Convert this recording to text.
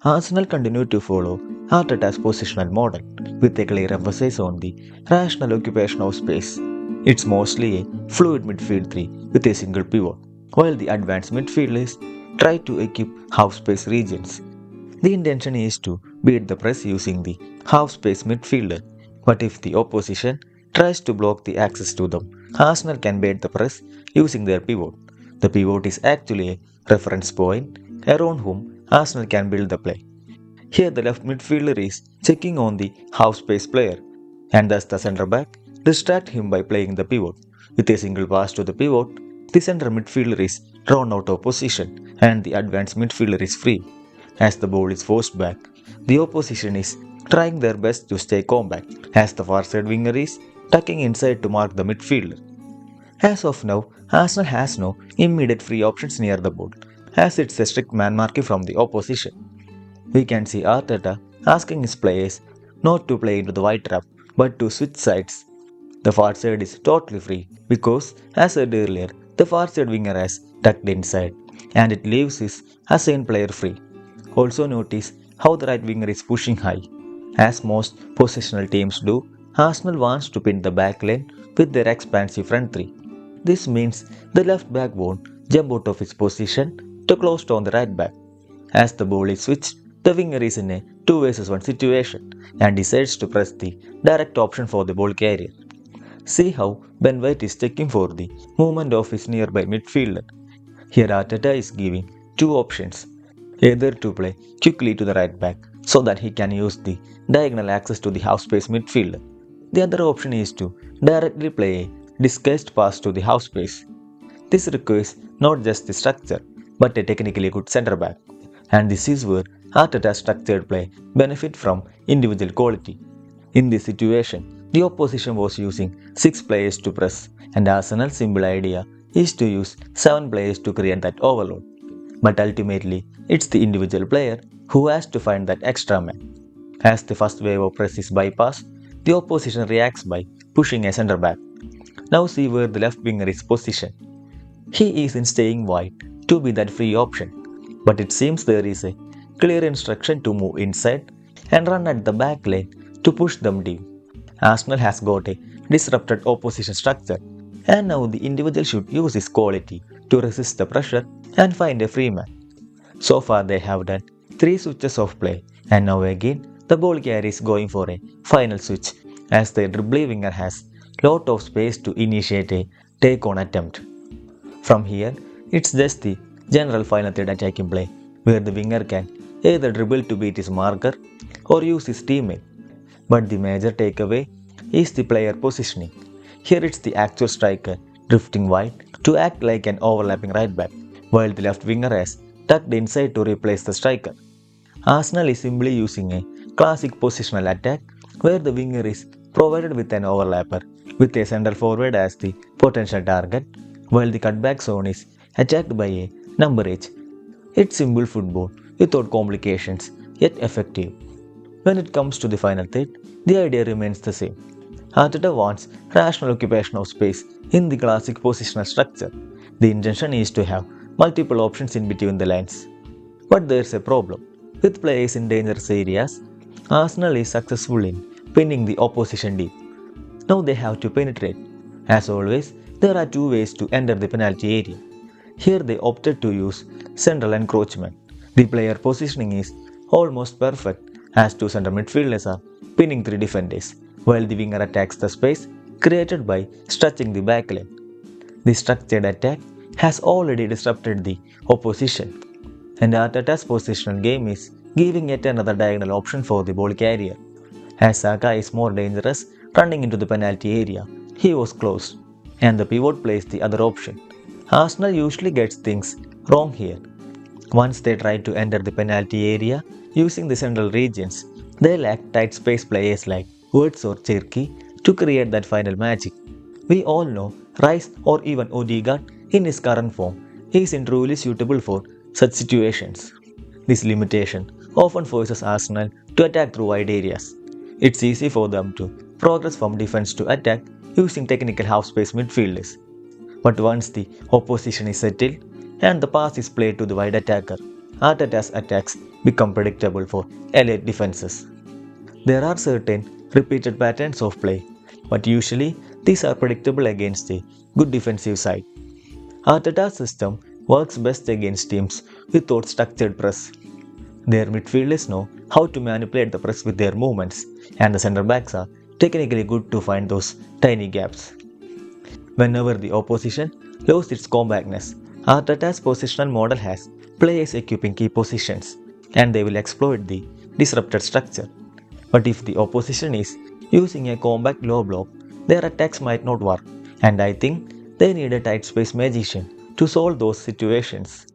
Arsenal continued to follow Arteta's positional model with a clear emphasis on the rational occupation of space. It's mostly a fluid midfield 3 with a single pivot, while the advanced midfielders try to equip half space regions. The intention is to beat the press using the half space midfielder, but if the opposition tries to block the access to them, Arsenal can beat the press using their pivot. The pivot is actually a reference point around whom Arsenal can build the play. Here, the left midfielder is checking on the half space player, and thus the centre back distract him by playing the pivot. With a single pass to the pivot, the centre midfielder is drawn out of position and the advanced midfielder is free. As the ball is forced back, the opposition is trying their best to stay compact, as the far side winger is tucking inside to mark the midfielder. As of now, Arsenal has no immediate free options near the ball, as it's a strict man marking from the opposition. We can see Arteta asking his players not to play into the wide trap but to switch sides. The far side is totally free because, as said earlier, the far side winger has tucked inside and it leaves his assigned player free. Also notice how the right winger is pushing high. As most positional teams do, Arsenal wants to pin the back line with their expansive front three. This means the left back won't jump out of his position to close down the right back. As the ball is switched, the winger is in a 2 vs 1 situation and decides to press the direct option for the ball carrier. See how Ben White is checking for the movement of his nearby midfielder. Here Arteta is giving two options, either to play quickly to the right back so that he can use the diagonal access to the half space midfielder. The other option is to directly play a disguised pass to the half space. This requires not just the structure but a technically good centre back. And this is where Arteta's structured play benefit from individual quality. In this situation, the opposition was using 6 players to press, and Arsenal's simple idea is to use 7 players to create that overload. But ultimately, it's the individual player who has to find that extra man. As the first wave of press is bypassed, the opposition reacts by pushing a centre back. Now see where the left winger is positioned. He is in staying wide to be that free option, but it seems there is a clear instruction to move inside and run at the back lane to push them deep. Arsenal has got a disrupted opposition structure, and now the individual should use his quality to resist the pressure and find a free man. So far they have done 3 switches of play, and now again the ball carrier is going for a final switch as the dribbling winger has lot of space to initiate a take-on attempt. From here, it's just the general final third attacking play where the winger can either dribble to beat his marker or use his teammate. But the major takeaway is the player positioning. Here it's the actual striker drifting wide to act like an overlapping right back, while the left winger has tucked inside to replace the striker. Arsenal is simply using a classic positional attack where the winger is provided with an overlapper with a central forward as the potential target, while the cutback zone is attacked by a number 8. It's simple football without complications, yet effective. When it comes to the final third, the idea remains the same. Arteta wants rational occupation of space in the classic positional structure. The intention is to have multiple options in between the lines. But there's a problem. With players in dangerous areas, Arsenal is successful in pinning the opposition deep. Now they have to penetrate. As always, there are 2 ways to enter the penalty area. Here they opted to use central encroachment. The player positioning is almost perfect as 2 center midfielders are pinning 3 defenders, while the winger attacks the space created by stretching the backline. The structured attack has already disrupted the opposition, and Arteta's positional game is giving yet another diagonal option for the ball carrier. As Saka is more dangerous running into the penalty area, he was close, and the pivot plays the other option. Arsenal usually gets things wrong here. Once they try to enter the penalty area using the central regions, they lack tight space players like Woods or Cherky to create that final magic. We all know Rice or even Odegaard in his current form isn't truly suitable for such situations. This limitation often forces Arsenal to attack through wide areas. It's easy for them to progress from defense to attack using technical half-space midfielders. But once the opposition is settled and the pass is played to the wide attacker, Arteta's attacks become predictable for elite defenses. There are certain repeated patterns of play, but usually these are predictable against a good defensive side. Arteta's system works best against teams without structured press. Their midfielders know how to manipulate the press with their movements, and the centre backs are technically good to find those tiny gaps. Whenever the opposition loses its compactness, Arteta's positional model has players equipping key positions, and they will exploit the disrupted structure. But if the opposition is using a compact low block, their attacks might not work, and I think they need a tight space magician to solve those situations.